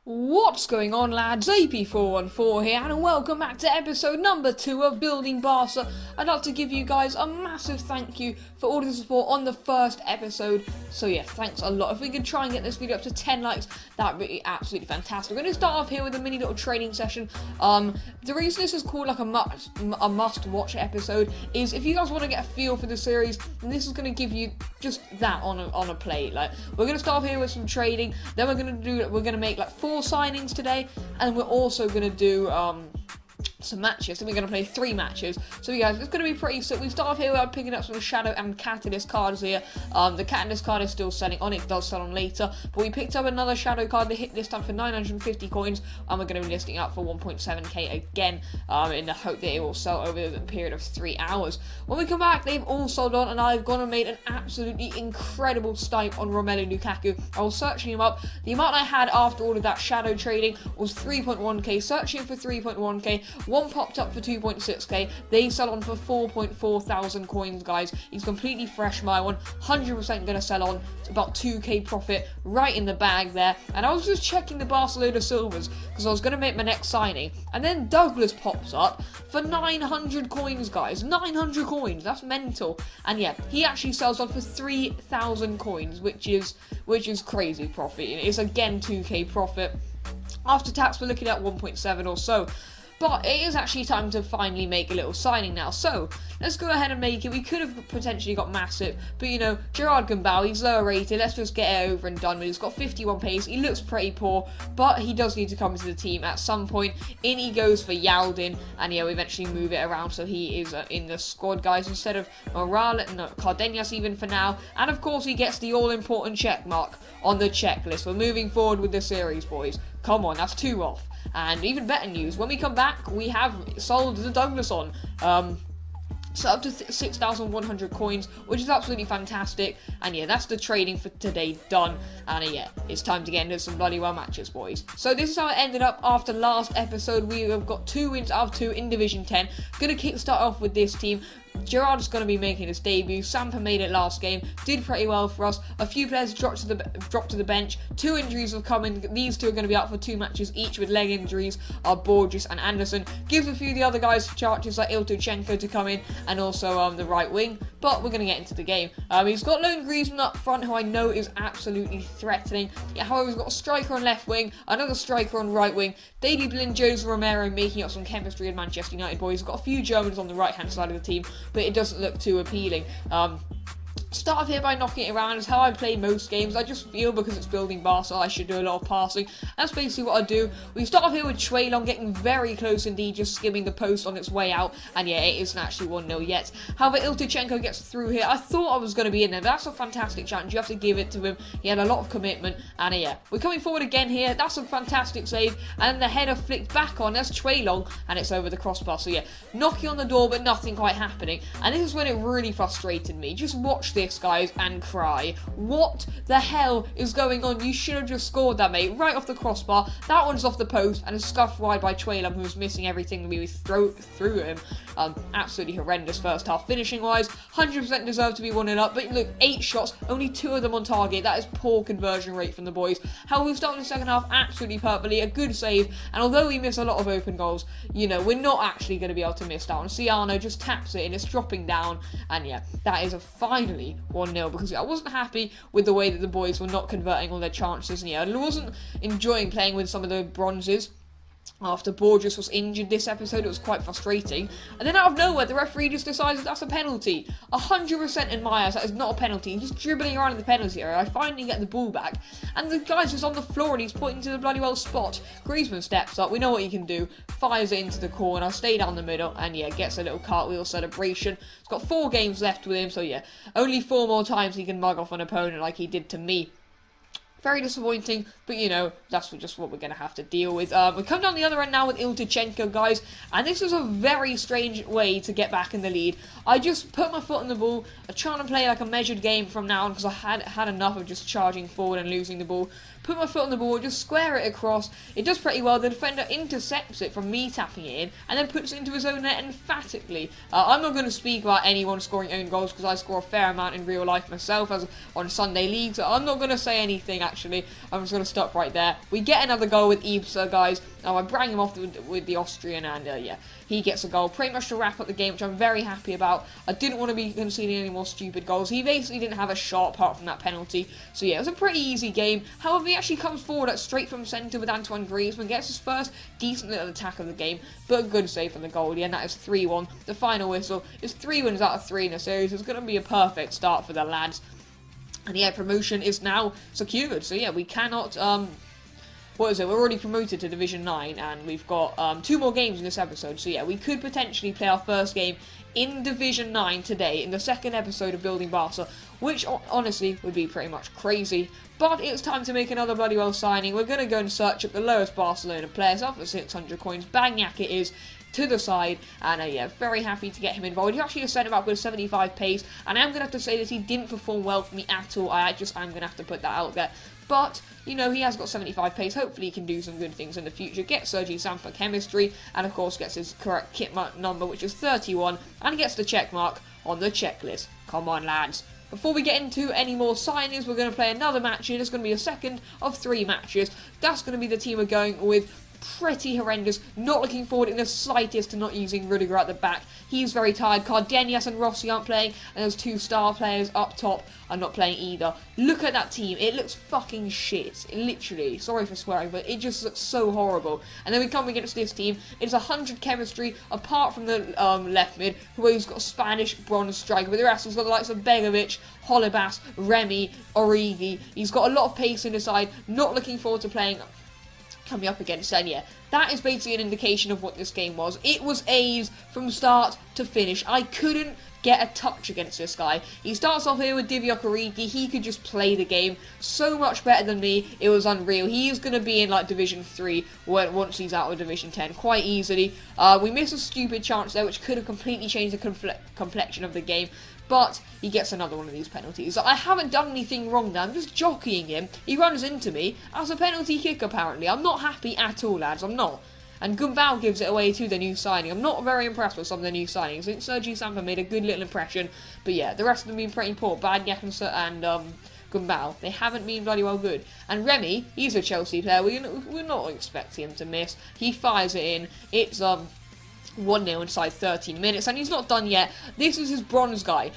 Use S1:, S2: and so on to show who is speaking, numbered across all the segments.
S1: What's going on, lads? AP414 here, and welcome back to episode number 2 of Building Barca. I'd like to give you guys a massive thank you for all the support on the first episode. So yeah, thanks a lot. If we could try and get this video up to 10 likes, that would be absolutely fantastic. We're going to start off here with a mini little training session. The reason this is called like a must-watch episode is if you guys want to get a feel for the series, then this is going to give you just that on a plate. Like, we're going to start off here with some trading, then we're going to make like 4 signings today, and we're also going to do some matches, and we're going to play 3 matches. So you guys, it's going to be pretty sick. We start off here with picking up some Shadow and Catalyst cards here. The Catalyst card is still selling on, it does sell on later, but we picked up another Shadow card that hit this time for 950 coins, and we're going to be listing it up for 1.7k again, in the hope that it will sell over the period of 3 hours. When we come back, they've all sold on, and I've gone and made an absolutely incredible stipe on Romelu Lukaku. I was searching him up. The amount I had after all of that Shadow trading was 3.1k, searching for 3.1k, one popped up for 2.6k, they sell on for 4.4 thousand coins, guys. He's completely fresh, my one, 100% going to sell on. It's about 2k profit right in the bag there. And I was just checking the Barcelona silvers because I was going to make my next signing, and then Douglas pops up for 900 coins, guys. 900 coins, that's mental. And yeah, he actually sells on for 3,000 coins, which is crazy profit. It's again 2k profit. After tax, we're looking at 1.7 or so. But it is actually time to finally make a little signing now. So, let's go ahead and make it. We could have potentially got Massive, but you know, Gerard Gambau, he's lower rated. Let's just get it over and done with. He's got 51 pace. He looks pretty poor, but he does need to come into the team at some point. In he goes for Yaldin, and yeah, we eventually move it around so he is in the squad, guys, instead of Cardenas even for now. And of course, he gets the all-important check mark on the checklist. We're moving forward with the series, boys. Come on, that's 2 off. And even better news, when we come back, we have sold the Douglas on. So up to 6,100 coins, which is absolutely fantastic. And yeah, that's the trading for today done. And yeah, it's time to get into some bloody well matches, boys. So this is how it ended up after last episode. We have got 2 wins out of 2 in Division 10. Gonna kickstart off with this team. Gerard's going to be making his debut. Sampa made it last game, did pretty well for us. A few players dropped to the bench. 2 injuries have come in. These 2 are going to be out for 2 matches each with leg injuries, are Borges and Anderson. Gives a few of the other guys chances like Iltuchenko to come in, and also the right wing. But we're going to get into the game. He's got Lone Griezmann up front, who I know is absolutely threatening. Yeah, however, he's got a striker on left wing, another striker on right wing. Daley Blind, Jose Romero making up some chemistry in Manchester United, boys. He's got a few Germans on the right-hand side of the team, but it doesn't look too appealing. Start off here by knocking it around. Is how I play most games. I just feel because it's Building Barca, I should do a lot of passing. That's basically what I do. We start off here with Traylon getting very close indeed, just skimming the post on its way out. And yeah, it isn't actually 1-0 yet. However, Iltuchenko gets through here. I thought I was going to be in there, but that's a fantastic chance. You have to give it to him. He had a lot of commitment. And yeah, we're coming forward again here. That's a fantastic save. And the header flicked back on. That's Traylon, and it's over the crossbar. So yeah, knocking on the door, but nothing quite happening. And this is when it really frustrated me. Just watch this, guys, and cry. What the hell is going on? You should have just scored that, mate. Right off the crossbar. That one's off the post and is scuffed wide by Traylon, who was missing everything we threw him. Absolutely horrendous first half. Finishing wise, 100% deserved to be 1-0 up. But look, 8 shots, only 2 of them on target. That is poor conversion rate from the boys. However, we started the second half absolutely perfectly. A good save. And although we miss a lot of open goals, you know, we're not actually going to be able to miss that one. Ciano just taps it and it's dropping down. And yeah, that is a finally 1-0, because I wasn't happy with the way that the boys were not converting all their chances. And yeah, I wasn't enjoying playing with some of the bronzes. After Borges was injured this episode, it was quite frustrating. And then out of nowhere, the referee just decides that's a penalty. 100% in my eyes, that is not a penalty. He's just dribbling around in the penalty area. I finally get the ball back, and the guy's just on the floor and he's pointing to the bloody well spot. Griezmann steps up, we know what he can do, fires it into the corner, stay down the middle, and yeah, gets a little cartwheel celebration. He's got 4 games left with him, so yeah, only 4 more times he can mug off an opponent like he did to me. Very disappointing, but you know, that's just what we're going to have to deal with. We come down the other end now with Iltuchenko, guys, and this is a very strange way to get back in the lead. I just put my foot on the ball. I'm trying to play like a measured game from now on because I had enough of just charging forward and losing the ball. put my foot on the ball, just square it across. It does pretty well. The defender intercepts it from me tapping it in, and then puts it into his own net emphatically. I'm not going to speak about anyone scoring own goals, because I score a fair amount in real life myself, as on Sunday leagues. So I'm not going to say anything, actually. I'm just going to stop right there. We get another goal with Ibsa, guys. I bring him off with the Austrian, and yeah, he gets a goal pretty much to wrap up the game, which I'm very happy about. I didn't want to be conceding any more stupid goals. He basically didn't have a shot apart from that penalty, so yeah, it was a pretty easy game. However, he actually comes forward straight from centre with Antoine Griezmann, gets his first decent little attack of the game, but a good save from the goalie, and that is 3-1. The final whistle is 3 wins out of 3 in the series. It's going to be a perfect start for the lads, and yeah, promotion is now secured. So yeah, we cannot what is it? We're already promoted to Division 9, and we've got 2 more games in this episode. So yeah, we could potentially play our first game in Division 9 today, in the second episode of Building Barca, which honestly would be pretty much crazy. But it's time to make another bloody well signing. We're going to go and search up the lowest Barcelona players, up for 600 coins. Bagnac it is, to the side, and yeah, very happy to get him involved. He actually just sent him up with 75 pace, and I'm going to have to say that he didn't perform well for me at all. I'm going to have to put that out there. But, you know, he has got 75 pace. Hopefully he can do some good things in the future. Get Sergi Sampa chemistry, and of course gets his correct kit number, which is 31, and gets the check mark on the checklist. Come on, lads. Before we get into any more signings, we're going to play another match here. It's going to be a second of 3 matches. That's going to be the team we're going with. Pretty horrendous. Not looking forward in the slightest to not using Rudiger at the back. He's very tired. Cardenas and Rossi aren't playing, and those 2 star players up top are not playing either. Look at that team. It looks fucking shit. Literally. Sorry for swearing, but it just looks so horrible. And then we come against this team. It's 100 chemistry, apart from the left mid, who's got a Spanish bronze striker, but the rest has got the likes of Begovic, Holebas, Remy, Origi. He's got a lot of pace in the side. Not looking forward to playing coming up against, and yeah, that is basically an indication of what this game was. It was A's from start to finish. I couldn't get a touch against this guy. He starts off here with Divock Origi. He could just play the game so much better than me. It was unreal. He is going to be in like Division 3 once he's out of Division 10 quite easily. We missed a stupid chance there, which could have completely changed the complexion of the game. But he gets another one of these penalties. I haven't done anything wrong there. I'm just jockeying him. He runs into me as a penalty kick, apparently. I'm not happy at all, lads. I'm not. And Gumbau gives it away to the new signing. I'm not very impressed with some of the new signings. I think Sergi Sampa made a good little impression. But yeah, the rest of them have been pretty poor. Bagnac and Gumbau, they haven't been bloody well good. And Remy, he's a Chelsea player. We're not expecting him to miss. He fires it in. It's 1-0 inside 13 minutes, and he's not done yet. This is his bronze guy.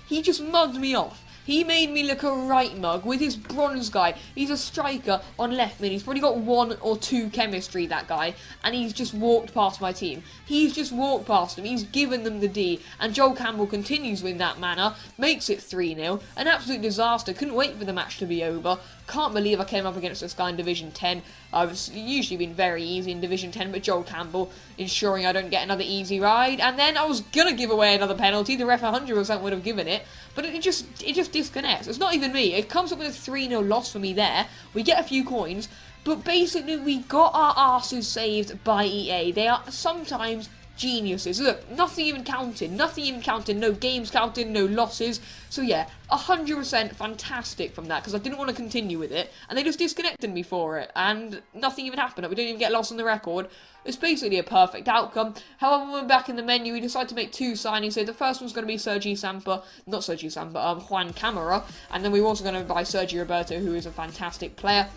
S1: He just mugged me off. He made me look a right mug with his bronze guy. He's a striker on left mid. He's probably got 1 or 2 chemistry, that guy, and he's just walked past my team. He's just walked past them. He's given them the D, and Joel Campbell continues with that manner, makes it 3-0. An absolute disaster. Couldn't wait for the match to be over. Can't believe I came up against this guy in Division 10. It's usually been very easy in Division 10, but Joel Campbell ensuring I don't get another easy ride. And then I was going to give away another penalty. The ref 100% would have given it, but it just disconnects. It's not even me. It comes up with a 3-0 loss for me there. We get a few coins, but basically we got our arses saved by EA. They are sometimes geniuses. Look, nothing even counted. No games counted, no losses. So yeah, 100% fantastic from that, because I didn't want to continue with it, and they just disconnected me for it, and nothing even happened. We didn't even get lost on the record. It's basically a perfect outcome. However, when we're back in the menu, we decided to make 2 signings. So the first one's going to be Juan Camara, and then we're also going to buy Sergi Roberto, who is a fantastic player.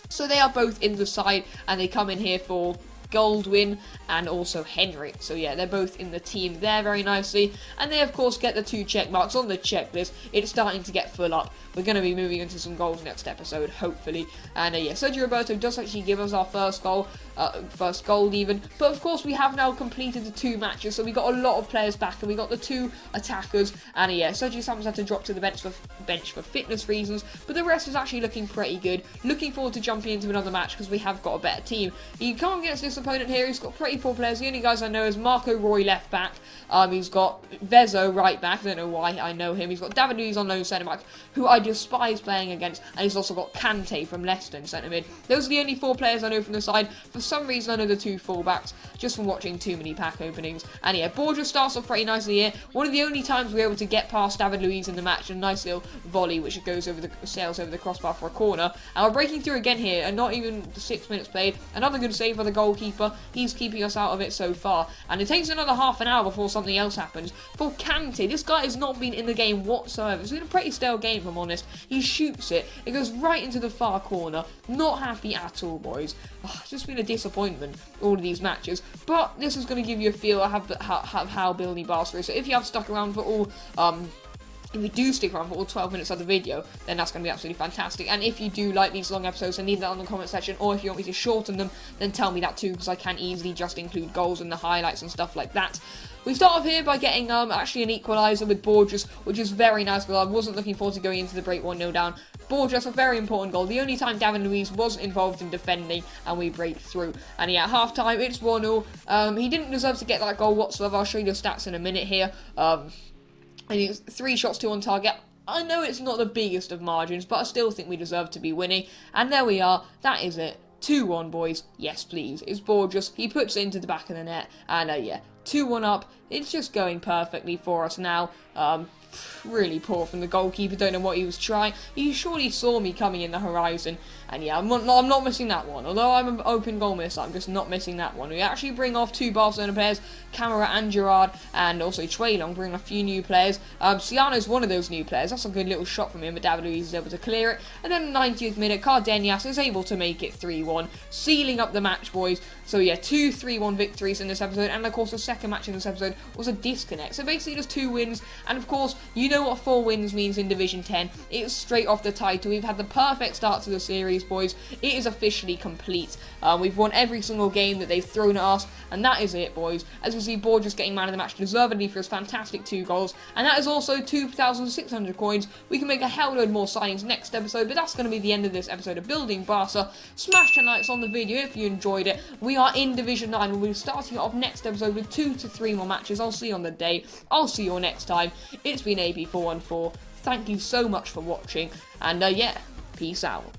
S1: So they are both in the side, and they come in here for Goldwyn and also Henry. So yeah, they're both in the team there very nicely, and they of course get the 2 check marks on the checklist. It's starting to get full up. We're going to be moving into some goals next episode, hopefully. And yeah, Sergio Roberto does actually give us our first goal even. But of course, we have now completed the 2 matches, so we got a lot of players back, and we got the 2 attackers. And yeah, Sergio Sam's had to drop to the bench for fitness reasons, but the rest is actually looking pretty good. Looking forward to jumping into another match, because we have got a better team. You come against this Borges' opponent here, he's got pretty poor players. The only guys I know is Marco Roy left back. He's got Vezo right back. I don't know why I know him. He's got David Luiz on loan centre back, who I despise playing against. And he's also got Kante from Leicester in centre mid. Those are the only 4 players I know from the side. For some reason, I know the 2 fullbacks, just from watching too many pack openings. And yeah, Borges starts off pretty nicely here. One of the only times we're able to get past David Luiz in the match. A nice little volley, which sails over the crossbar for a corner. And we're breaking through again here, and not even 6 minutes played. Another good save by the goalkeeper. He's keeping us out of it so far. And it takes another half an hour before something else happens. For Kante, this guy has not been in the game whatsoever. It's been a pretty stale game, if I'm honest. He shoots it. It goes right into the far corner. Not happy at all, boys. It's just been a disappointment, all of these matches. But this is going to give you a feel of how Building Barca is. So if you have stuck around for all... if you do stick around for all 12 minutes of the video, then that's going to be absolutely fantastic. And if you do like these long episodes, then leave that on the comment section. Or if you want me to shorten them, then tell me that too, because I can easily just include goals and the highlights and stuff like that. We start off here by getting actually an equaliser with Borges, which is very nice, because I wasn't looking forward to going into the break 1-0 down. Borges, a very important goal. The only time David Luiz was involved in defending, and we break through. And yeah, at half-time, it's 1-0. He didn't deserve to get that goal whatsoever. I'll show you the stats in a minute here. And it's 3 shots, 2 on target. I know it's not the biggest of margins, but I still think we deserve to be winning. And there we are. That is it. 2-1, boys. Yes, please. It's Borges. He puts it into the back of the net. And yeah, 2-1 up. It's just going perfectly for us now. Really poor from the goalkeeper. Don't know what he was trying. He surely saw me coming in the horizon. And yeah, I'm not missing that one. Although I'm an open goal misser, I'm just not missing that one. We actually bring off 2 Barcelona players, Camara and Gerard, and also Chuelong, bring a few new players. Ciano's one of those new players. That's a good little shot from him, but David Luiz is able to clear it. And then 90th minute, Cardenas is able to make it 3-1, sealing up the match, boys. So yeah, 2 3-1 victories in this episode, and of course the second match in this episode was a disconnect. So basically just 2 wins, and of course, you know what 4 wins means in Division 10. It's straight off the title. We've had the perfect start to the series, boys. It is officially complete. We've won every single game that they've thrown at us, and that is it, boys. As you see, Borges getting man of the match deservedly for his fantastic 2 goals, and that is also 2,600 coins. We can make a hell load more signings next episode, but that's going to be the end of this episode of Building Barca. Smash 10 likes on the video if you enjoyed it. We are in Division 9, and we'll be starting off next episode with 2 to 3 more matches. I'll see you on the day. I'll see you all next time. It's been AB414. Thank you so much for watching, and yeah, peace out.